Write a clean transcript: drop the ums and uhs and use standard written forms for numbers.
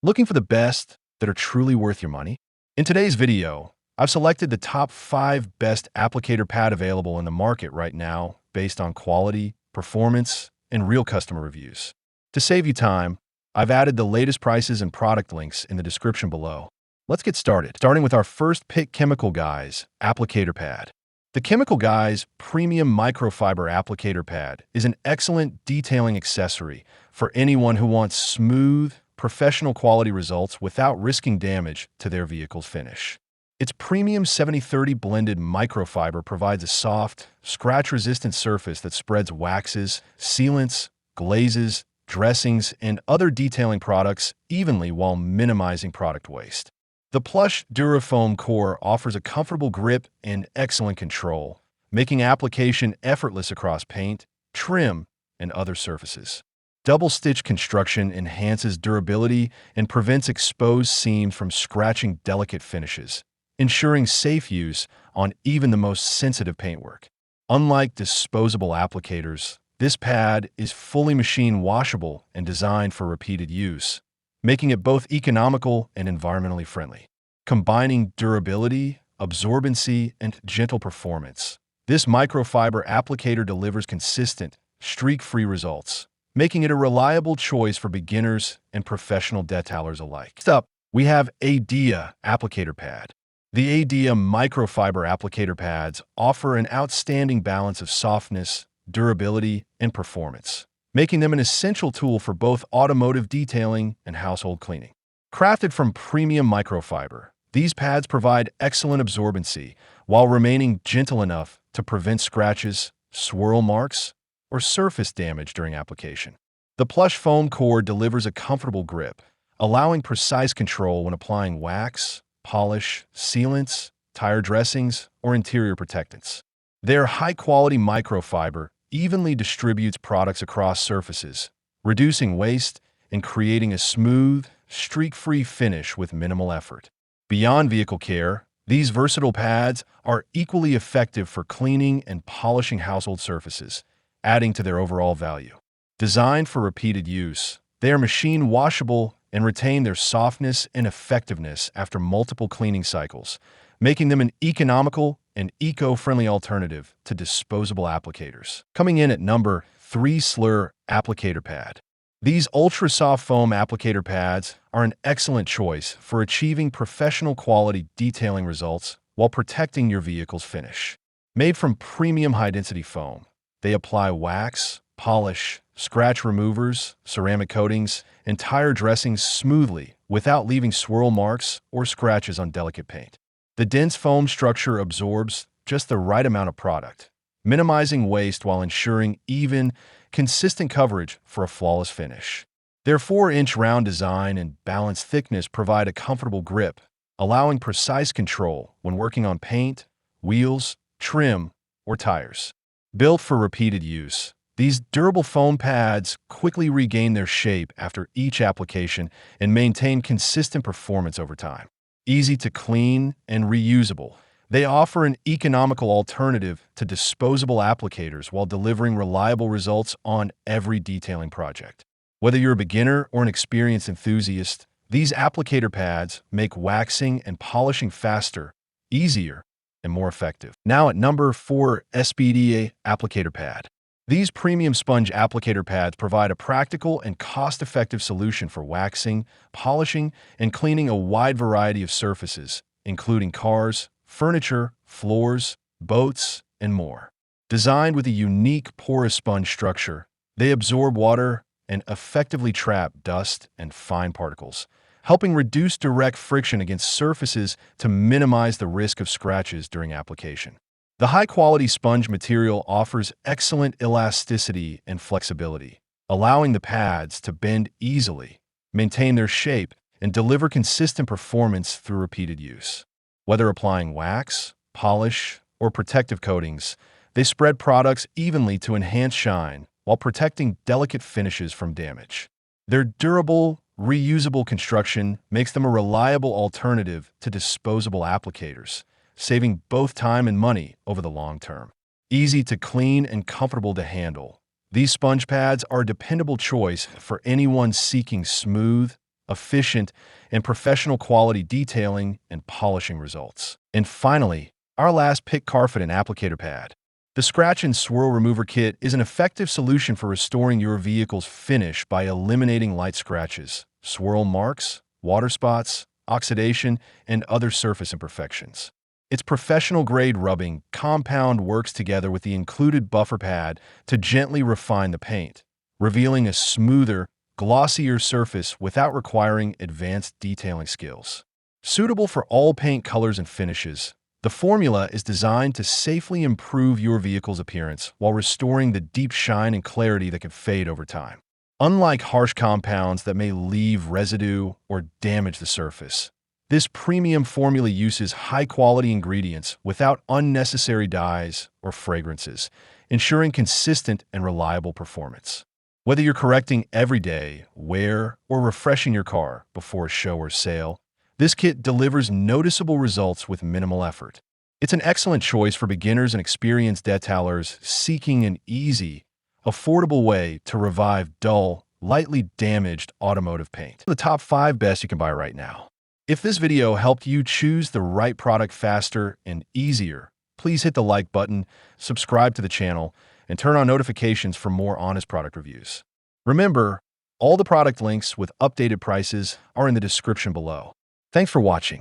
Looking for the best that are truly worth your money? In today's video, I've selected the top 5 best applicator pad available in the market right now based on quality, performance, and real customer reviews. To save you time, I've added the latest prices and product links in the description below. Let's get started, starting with our first pick, Chemical Guy's Applicator Pad. The Chemical Guy's Premium Microfiber Applicator Pad is an excellent detailing accessory for anyone who wants smooth, professional quality results without risking damage to their vehicle's finish. Its premium 70/30 blended microfiber provides a soft, scratch-resistant surface that spreads waxes, sealants, glazes, dressings, and other detailing products evenly while minimizing product waste. The plush Durafoam core offers a comfortable grip and excellent control, making application effortless across paint, trim, and other surfaces. Double-stitch construction enhances durability and prevents exposed seams from scratching delicate finishes, ensuring safe use on even the most sensitive paintwork. Unlike disposable applicators, this pad is fully machine washable and designed for repeated use, making it both economical and environmentally friendly. Combining durability, absorbency, and gentle performance, this microfiber applicator delivers consistent, streak-free results, making it a reliable choice for beginners and professional detailers alike. Next up, we have Idea Applicator Pad. The Idea microfiber applicator pads offer an outstanding balance of softness, durability, and performance, making them an essential tool for both automotive detailing and household cleaning. Crafted from premium microfiber, these pads provide excellent absorbency while remaining gentle enough to prevent scratches, swirl marks, or surface damage during application. The plush foam core delivers a comfortable grip, allowing precise control when applying wax, polish, sealants, tire dressings, or interior protectants. Their high-quality microfiber evenly distributes products across surfaces, reducing waste and creating a smooth, streak-free finish with minimal effort. Beyond vehicle care, these versatile pads are equally effective for cleaning and polishing household surfaces, adding to their overall value. Designed for repeated use, they are machine washable and retain their softness and effectiveness after multiple cleaning cycles, making them an economical and eco-friendly alternative to disposable applicators. Coming in at number 3, Slur Applicator Pad. These ultra-soft foam applicator pads are an excellent choice for achieving professional quality detailing results while protecting your vehicle's finish. Made from premium high-density foam, they apply wax, polish, scratch removers, ceramic coatings, and tire dressings smoothly without leaving swirl marks or scratches on delicate paint. The dense foam structure absorbs just the right amount of product, minimizing waste while ensuring even, consistent coverage for a flawless finish. Their 4-inch round design and balanced thickness provide a comfortable grip, allowing precise control when working on paint, wheels, trim, or tires. Built for repeated use, these durable foam pads quickly regain their shape after each application and maintain consistent performance over time. Easy to clean and reusable, they offer an economical alternative to disposable applicators while delivering reliable results on every detailing project. Whether you're a beginner or an experienced enthusiast, these applicator pads make waxing and polishing faster, easier, and more effective. Now at number 4, SPDA Applicator Pad. These premium sponge applicator pads provide a practical and cost-effective solution for waxing, polishing, and cleaning a wide variety of surfaces, including cars, furniture, floors, boats, and more. Designed with a unique porous sponge structure, they absorb water and effectively trap dust and fine particles, helping reduce direct friction against surfaces to minimize the risk of scratches during application. The high-quality sponge material offers excellent elasticity and flexibility, allowing the pads to bend easily, maintain their shape, and deliver consistent performance through repeated use. Whether applying wax, polish, or protective coatings, they spread products evenly to enhance shine while protecting delicate finishes from damage. Their durable, reusable construction makes them a reliable alternative to disposable applicators, saving both time and money over the long term. Easy to clean and comfortable to handle, these sponge pads are a dependable choice for anyone seeking smooth, efficient, and professional quality detailing and polishing results. And finally, our last pick, Carfit and Applicator Pad. The Scratch and Swirl Remover Kit is an effective solution for restoring your vehicle's finish by eliminating light scratches, swirl marks, water spots, oxidation, and other surface imperfections. Its professional-grade rubbing compound works together with the included buffer pad to gently refine the paint, revealing a smoother, glossier surface without requiring advanced detailing skills. Suitable for all paint colors and finishes, the formula is designed to safely improve your vehicle's appearance while restoring the deep shine and clarity that can fade over time. Unlike harsh compounds that may leave residue or damage the surface, this premium formula uses high-quality ingredients without unnecessary dyes or fragrances, ensuring consistent and reliable performance. Whether you're correcting everyday wear or refreshing your car before a show or sale, this kit delivers noticeable results with minimal effort. It's an excellent choice for beginners and experienced detailers seeking an easy, affordable way to revive dull, lightly damaged automotive paint. The top 5 best you can buy right now. If this video helped you choose the right product faster and easier, please hit the like button, subscribe to the channel, and turn on notifications for more honest product reviews. Remember, all the product links with updated prices are in the description below. Thanks for watching.